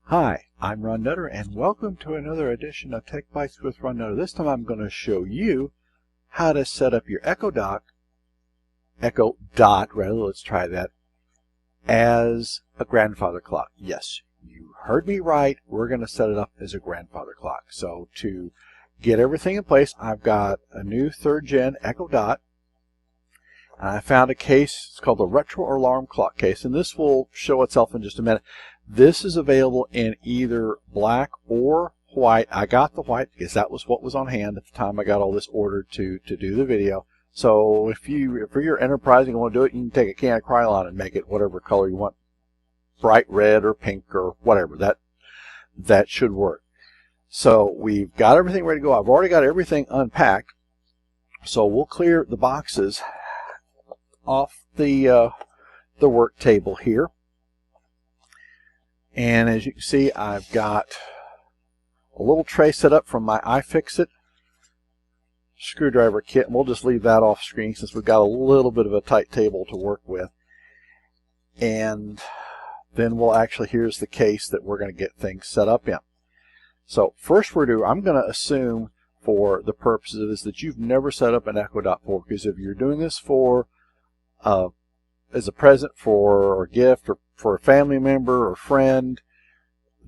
Hi, I'm Ron Nutter, and welcome to another edition of Tech Bites with Ron Nutter. This time I'm going to show you how to set up your Echo Dot, let's try that, as a grandfather clock. Yes, you heard me right. We're going to set it up as a grandfather clock. So to get everything in place, I've got a new 3rd gen Echo Dot. I found a case. It's called the Retro Alarm Clock case, and this will show itself in just a minute. This is available in either black or white. I got the white because that was what was on hand at the time I got all this ordered to do the video. So if you're enterprising and want to do it, you can take a can of Krylon and make it whatever color you want, bright red or pink or whatever. That should work. So we've got everything ready to go. I've already got everything unpacked. So we'll clear the boxes off the work table here. And as you can see, I've got a little tray set up from my iFixit screwdriver kit. And we'll just leave that off screen since we've got a little bit of a tight table to work with. And then here's the case that we're going to get things set up in. So first I'm going to assume for the purposes of this that you've never set up an Echo Dot before, because if you're doing this for as a present or a gift or for a family member or friend,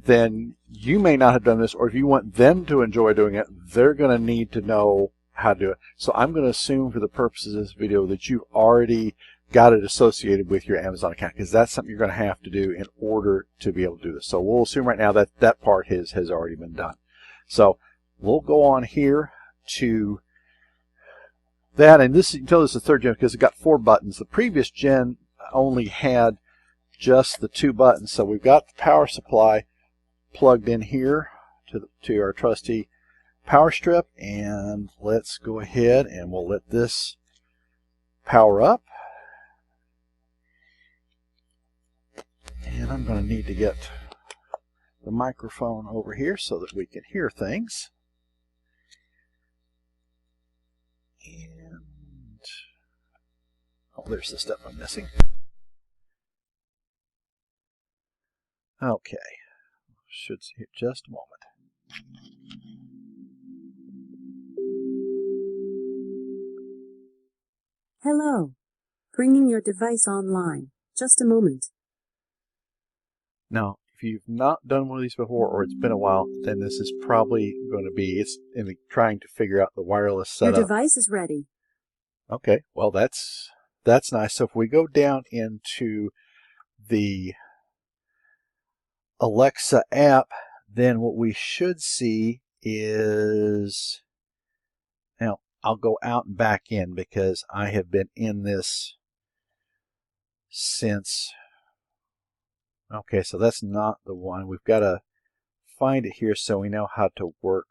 then you may not have done this, or if you want them to enjoy doing it, they're going to need to know how to do it. So I'm going to assume for the purposes of this video that you've already got it associated with your Amazon account, because that's something you're going to have to do in order to be able to do this. So we'll assume right now that that part has already been done. So we'll go on here to that, and this, you can tell this is the 3rd gen because it got 4 buttons. The previous gen only had just the 2 buttons. So we've got the power supply plugged in here to our trusty power strip, and let's go ahead and we'll let this power up. And I'm going to need to get the microphone over here so that we can hear things. And oh, there's the step I'm missing. Okay, should see it just a moment. Hello. Bringing your device online. Just a moment. Now, if you've not done one of these before, or it's been a while, then this is probably going to be, it's in trying to figure out the wireless setup. Your device is ready. Okay, well that's nice. So if we go down into the Alexa app, then what we should see is, now I'll go out and back in because I have been in this since, okay, so that's not the one. We've got to find it here so we know how to work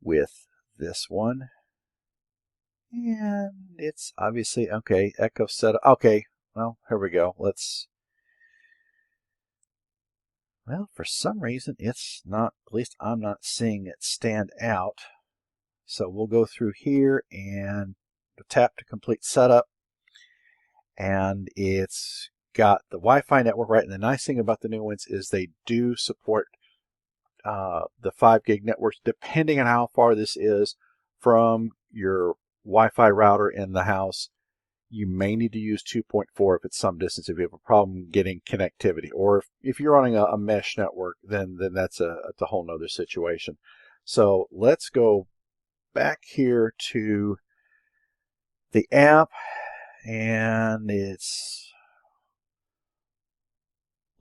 with this one. And it's obviously, okay, Echo setup. Okay, well, here we go. Well, for some reason, it's not, at least I'm not seeing it stand out. So we'll go through here and tap to complete setup. And it's got the Wi-Fi network, right? And the nice thing about the new ones is they do support the 5 gig networks, depending on how far this is from your Wi-Fi router in the house. You may need to use 2.4 if it's some distance, if you have a problem getting connectivity. Or if you're running a mesh network, then that's a whole nother situation. So let's go back here to the app, and it's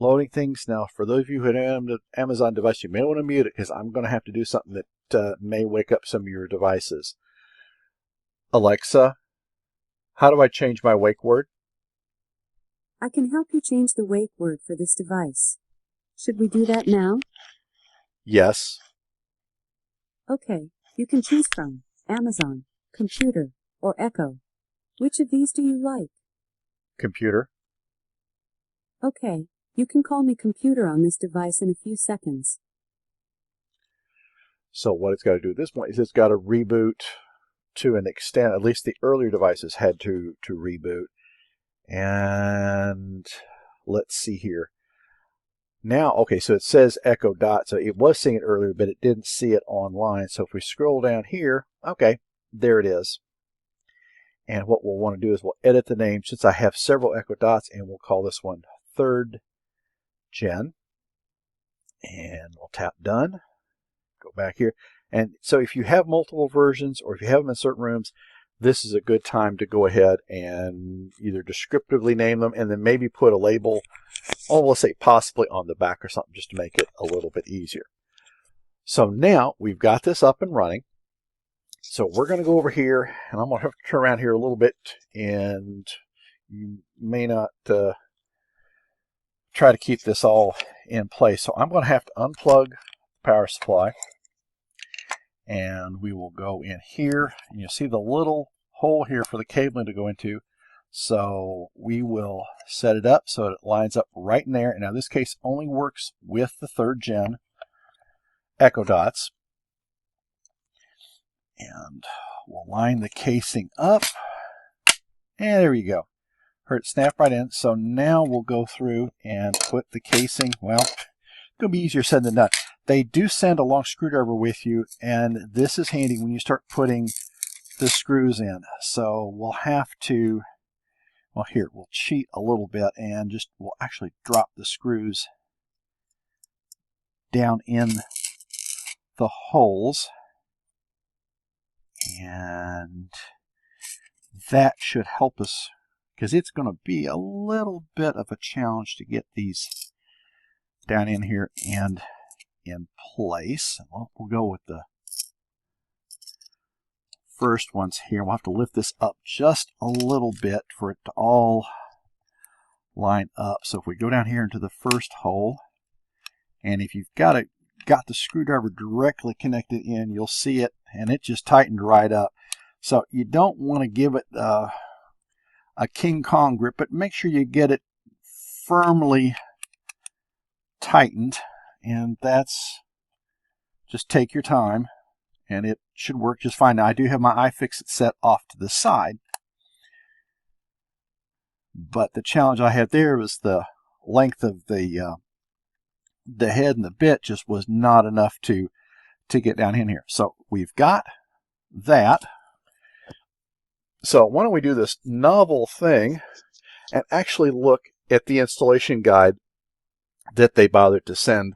loading things. Now, for those of you who have an Amazon device, you may want to mute it because I'm going to have to do something that may wake up some of your devices. Alexa, how do I change my wake word? I can help you change the wake word for this device. Should we do that now? Yes. Okay, you can choose from Amazon, Computer, or Echo. Which of these do you like? Computer. Okay, you can call me Computer on this device in a few seconds. So what it's got to do at this point is it's got to reboot to an extent. At least the earlier devices had to reboot. And let's see here. Now, okay, so it says echo dot, so it was seeing it earlier, but it didn't see it online. So if we scroll down here, okay, there it is. And what we'll want to do is we'll edit the name since I have several echo dots, and we'll call this one 3rd Gen. And we'll tap done. Go back here. And so if you have multiple versions or if you have them in certain rooms, this is a good time to go ahead and either descriptively name them and then maybe put a label, or let's say possibly on the back or something, just to make it a little bit easier. So now we've got this up and running. So we're going to go over here, and I'm going to have to turn around here a little bit, and you may not try to keep this all in place. So I'm going to have to unplug the power supply, and we will go in here, and you'll see the little hole here for the cabling to go into. So we will set it up so it lines up right in there. And now this case only works with the 3rd Gen echo dots. And we'll line the casing up. And there you go. Heard it snap right in. So now we'll go through and put the casing, well, it's going to be easier said than done. They do send a long screwdriver with you, and this is handy when you start putting the screws in. So we'll have to, well, here, we'll cheat a little bit and just, we'll actually drop the screws down in the holes. And that should help us, because it's going to be a little bit of a challenge to get these down in here and in place. Well, we'll go with the first ones here. We'll have to lift this up just a little bit for it to all line up. So if we go down here into the first hole, and if you've got the screwdriver directly connected in, you'll see it, and it just tightened right up. So you don't want to give it a King Kong grip, but make sure you get it firmly tightened, and that's, just take your time, and it should work just fine. Now I do have my iFixit set off to the side, but the challenge I had there was the length of the head and the bit just was not enough to get down in here. So we've got that. So why don't we do this novel thing and actually look at the installation guide that they bothered to send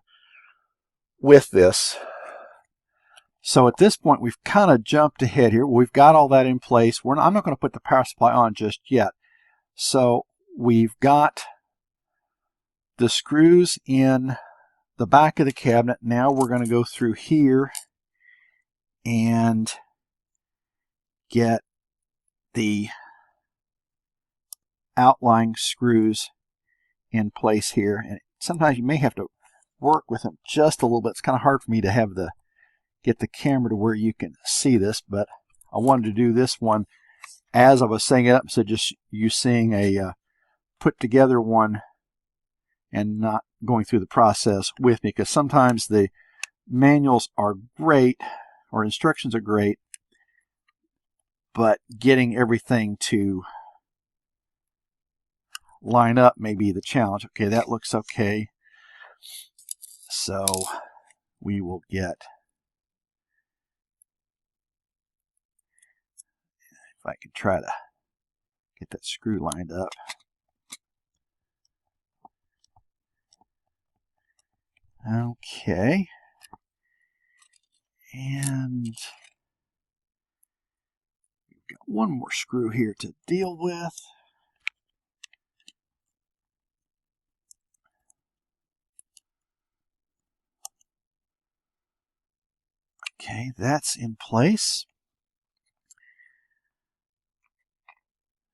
with this. So at this point, we've kind of jumped ahead here. We've got all that in place. I'm not going to put the power supply on just yet. So we've got the screws in the back of the cabinet. Now we're going to go through here and get the outlying screws in place here. And sometimes you may have to work with them just a little bit. It's kind of hard for me to have get the camera to where you can see this, but I wanted to do this one as I was setting it up, so just you seeing a put together one and not going through the process with me, because sometimes the manuals are great or instructions are great, but getting everything to line up may be the challenge. Okay, that looks okay. So we will get, if I can try to get that screw lined up. Okay. And we've got one more screw here to deal with. Okay, that's in place.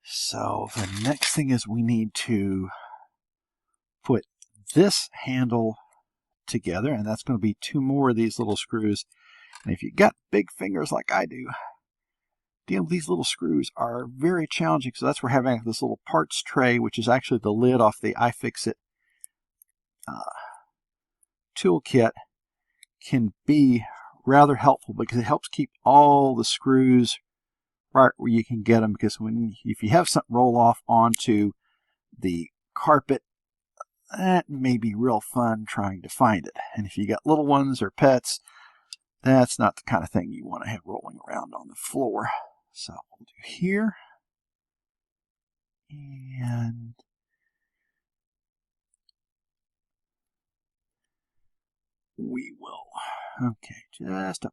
So the next thing is we need to put this handle together, and that's going to be 2 more of these little screws. And if you've got big fingers like I do, dealing with these little screws are very challenging. So that's where having this little parts tray, which is actually the lid off the iFixit toolkit, can be rather helpful, because it helps keep all the screws right where you can get them. Because if you have something roll off onto the carpet, that may be real fun trying to find it. And if you got little ones or pets, that's not the kind of thing you want to have rolling around on the floor. So we'll do here. And we will, okay, just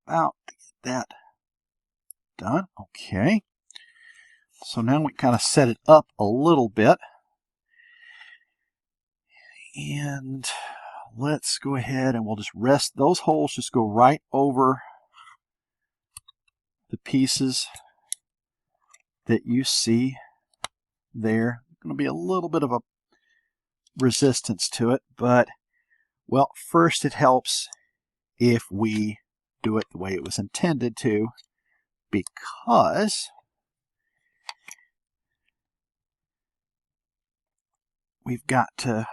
about to get that done. Okay. So now we kind of set it up a little bit. And let's go ahead and we'll just rest those holes, just go right over the pieces that you see there. Going to be a little bit of a resistance to it, but well, first it helps if we do it the way it was intended to, because we've got to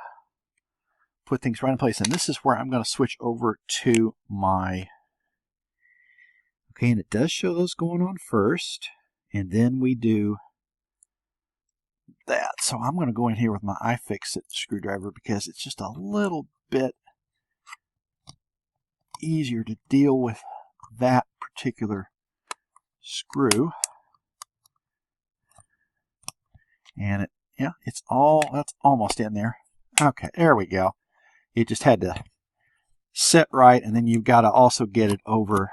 put things right in place. And this is where I'm going to switch over to my, okay, and it does show those going on first, and then we do that. So I'm going to go in here with my iFixit screwdriver because it's just a little bit easier to deal with that particular screw. And it, yeah, it's all, that's almost in there. Okay, there we go. It just had to set right, and then you've got to also get it over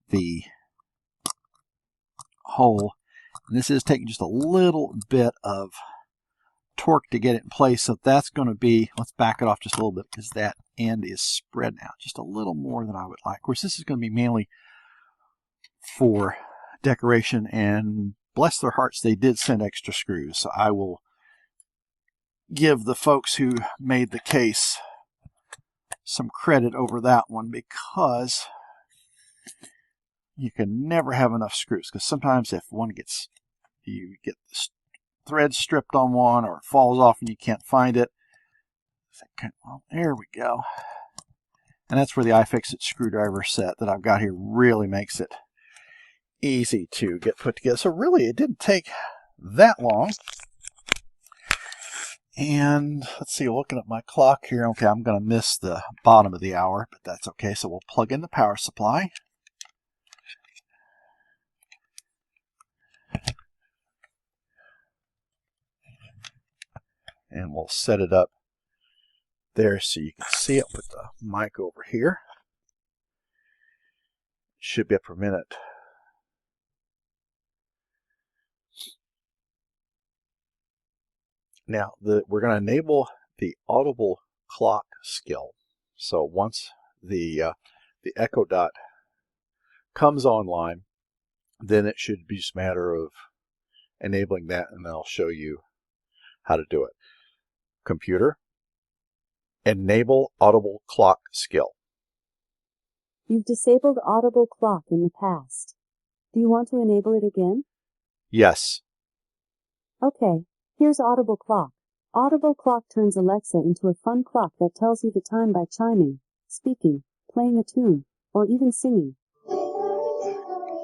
the hole. And this is taking just a little bit of torque to get it in place, so that's going to be, let's back it off just a little bit because that end is spread out just a little more than I would like. Of course, this is going to be mainly for decoration, and bless their hearts, they did send extra screws, so I will give the folks who made the case some credit over that one, because you can never have enough screws, because sometimes if one gets, you get the thread stripped on one or it falls off and you can't find it. Well, there we go. And that's where the iFixit screwdriver set that I've got here really makes it easy to get put together. So really, it didn't take that long. And let's see, looking at my clock here, okay, I'm going to miss the bottom of the hour, but that's okay. So we'll plug in the power supply. And we'll set it up there so you can see it. Put the mic over here. It should be up for a minute. Now, we're going to enable the Audible Clock skill. So once the Echo Dot comes online, then it should be just a matter of enabling that, and I'll show you how to do it. Computer, enable Audible Clock skill. You've disabled Audible Clock in the past. Do you want to enable it again? Yes. Okay, here's Audible Clock. Audible Clock turns Alexa into a fun clock that tells you the time by chiming, speaking, playing a tune, or even singing.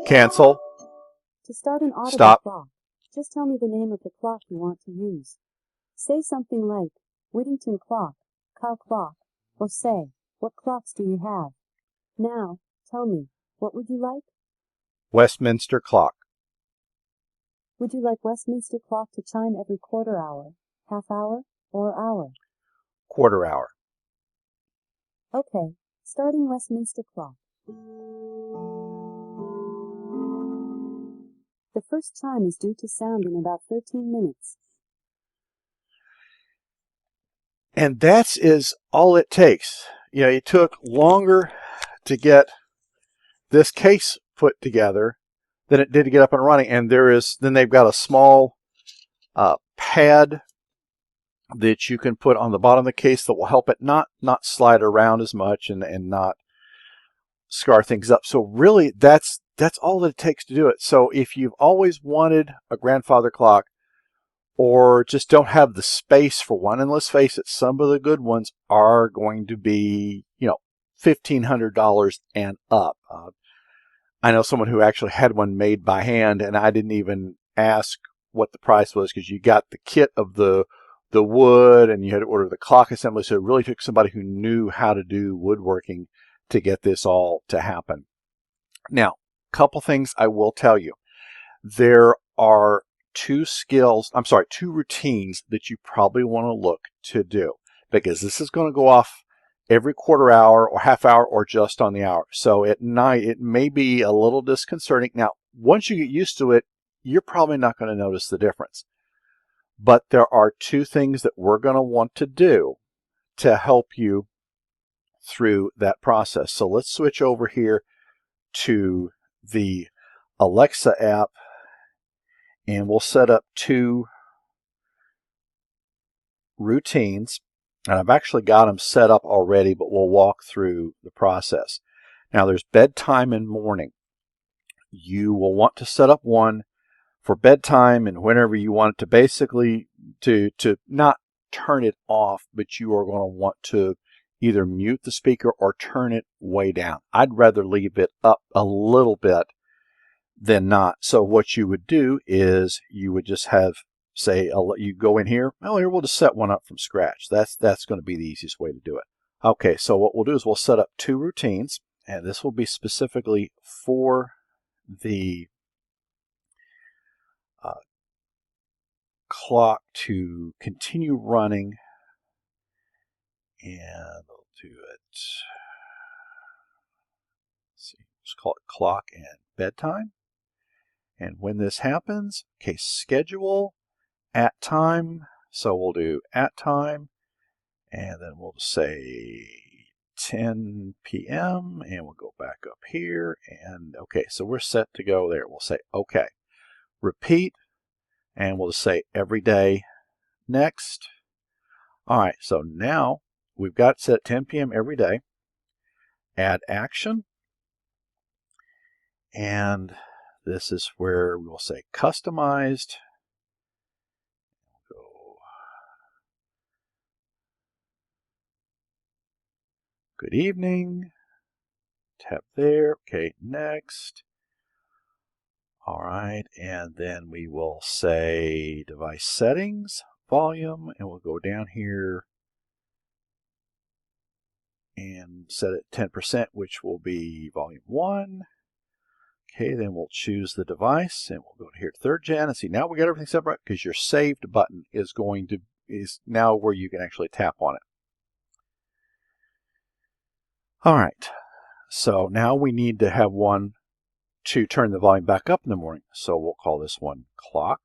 Cancel. To start an Audible Stop. Clock, just tell me the name of the clock you want to use. Say something like, Whittington Clock, Cow Clock, or say, what clocks do you have? Now, tell me, what would you like? Westminster Clock. Would you like Westminster Clock to chime every quarter hour, half hour, or hour? Quarter hour. Okay, starting Westminster Clock. The first chime is due to sound in about 13 minutes. And that is all it takes. You know, it took longer to get this case put together than it did to get up and running. And then they've got a small pad that you can put on the bottom of the case that will help it not slide around as much and not scar things up. So really, that's all that it takes to do it. So if you've always wanted a grandfather clock, or just don't have the space for one, and let's face it, some of the good ones are going to be, $1,500 and up. I know someone who actually had one made by hand, and I didn't even ask what the price was because you got the kit of the the wood and you had to order the clock assembly. So it really took somebody who knew how to do woodworking to get this all to happen. Now, a couple things I will tell you. There are two routines that you probably want to look to do, because this is going to go off every quarter hour or half hour or just on the hour. So at night, it may be a little disconcerting. Now, once you get used to it, you're probably not going to notice the difference. But there are two things that we're going to want to do to help you through that process. So let's switch over here to the Alexa app, and we'll set up two routines. And I've actually got them set up already, but we'll walk through the process. Now there's bedtime and morning. You will want to set up one for bedtime and whenever you want it to basically to not turn it off, but you are going to want to either mute the speaker or turn it way down. I'd rather leave it up a little bit than not. So what you would do is you would just have, say, you go in here. Well, here we'll just set one up from scratch. That's going to be the easiest way to do it. Okay, so what we'll do is we'll set up two routines, and this will be specifically for the clock to continue running, and we'll do it. Let's see, let's call it clock and bedtime. And when this happens, okay, schedule at time. So we'll do at time, and then we'll say 10 p.m. and we'll go back up here. And okay, so we're set to go there. We'll say okay. Repeat, and we'll just say every day. Next. All right, so now we've got it set at 10 p.m. every day. Add action. And this is where we will say customized. Go. Good evening. Tap there. Okay, next. All right, and then we will say device settings, volume, and we'll go down here and set it 10%, which will be volume 1. Okay, then we'll choose the device, and we'll go here to 3rd gen, and see now we got everything separate because your saved button is now where you can actually tap on it. All right, so now we need to have one to turn the volume back up in the morning. So we'll call this one clock.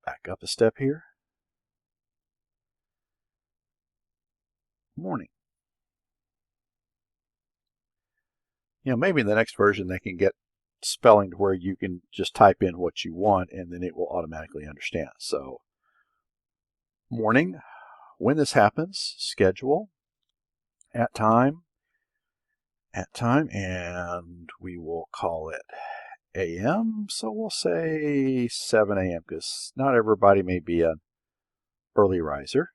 Back up a step here. Morning. Maybe in the next version they can get spelling to where you can just type in what you want and then it will automatically understand. So morning, when this happens, schedule, at time, and we will call it AM. So we'll say 7 a.m. because not everybody may be an early riser.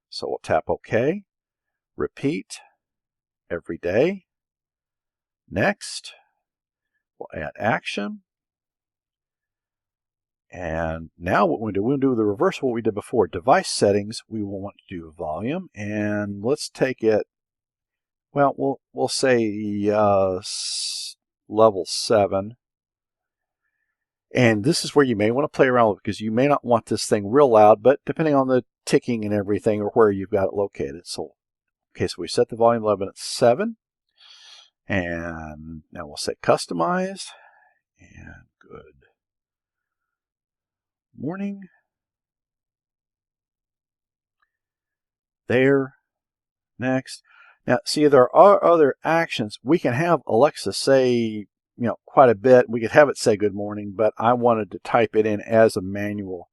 So we'll tap OK. Repeat every day. Next, we'll add action. And now what we'll do the reverse of what we did before. Device settings, we will want to do volume. And let's take it, well, we'll say level 7. And this is where you may want to play around with it because you may not want this thing real loud, but depending on the ticking and everything or where you've got it located. So, okay, so we set the volume level at 7. And now we'll say customized. And good morning. There. Next. Now, see, there are other actions. We can have Alexa say, quite a bit. We could have it say good morning, but I wanted to type it in as a manual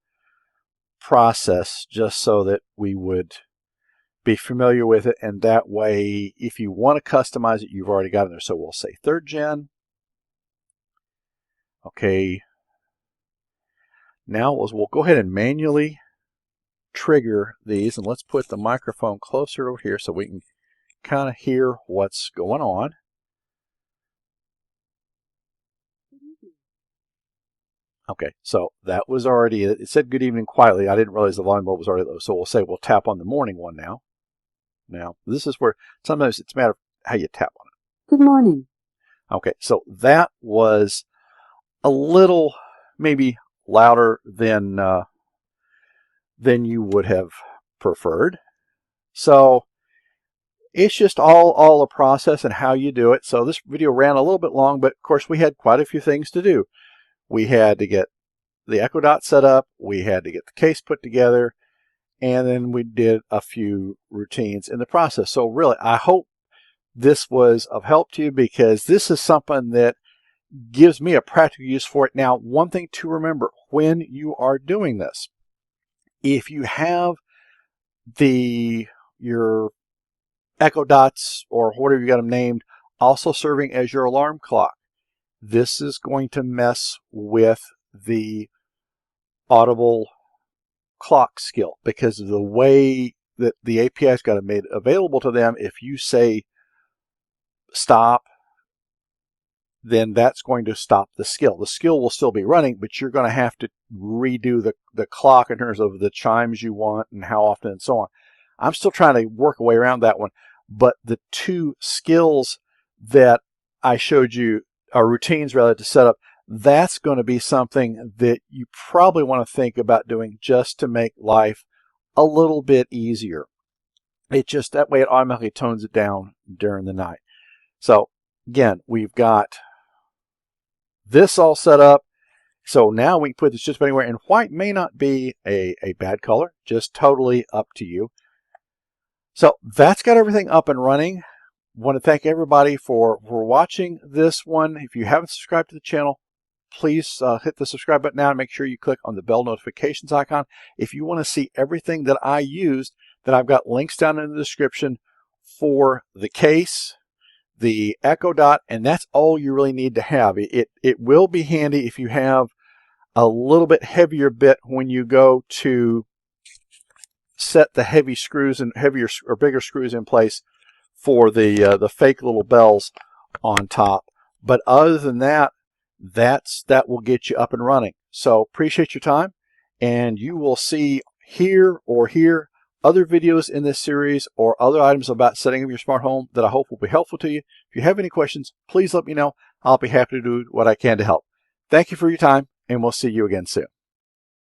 process just so that we would be familiar with it. And that way, if you want to customize it, you've already got it there. So we'll say 3rd gen. Okay. Now we'll go ahead and manually trigger these, and let's put the microphone closer over here so we can kind of hear what's going on. Okay, so that was already, it said good evening quietly. I didn't realize the volume was already low. So we'll say we'll tap on the morning one now. Now, this is where sometimes it's a matter of how you tap on it. Good morning. Okay, so that was a little maybe louder than you would have preferred. So it's just all a process and how you do it. So this video ran a little bit long, but of course we had quite a few things to do. We had to get the Echo Dot set up, we had to get the case put together, and then we did a few routines in the process. So really, I hope this was of help to you, because this is something that gives me a practical use for it. Now, one thing to remember when you are doing this, if you have your Echo Dots or whatever you got them named also serving as your alarm clock, this is going to mess with the Audible Clock skill, because of the way that the API's got it made available to them. If you say stop, then that's going to stop the skill. The skill will still be running, but you're going to have to redo the clock in terms of the chimes you want and how often and so on. I'm still trying to work a way around that one, but the two skills that I showed you, or routines rather, to set up, that's going to be something that you probably want to think about doing just to make life a little bit easier. It just, that way it automatically tones it down during the night. So again, we've got this all set up. So now we can put this just about anywhere, and white may not be a bad color, just totally up to you. So that's got everything up and running. Want to thank everybody for watching this one. If you haven't subscribed to the channel, please hit the subscribe button now and make sure you click on the bell notifications icon. If you want to see everything that I used, then I've got links down in the description for the case, the Echo Dot, and that's all you really need to have. It will be handy if you have a little bit heavier bit when you go to set the heavy screws and heavier or bigger screws in place for the fake little bells on top. But other than that, that will get you up and running. So appreciate your time, and you will see here or here other videos in this series or other items about setting up your smart home that I hope will be helpful to you. If you have any questions, please let me know. I'll be happy to do what I can to help. Thank you for your time, and we'll see you again soon.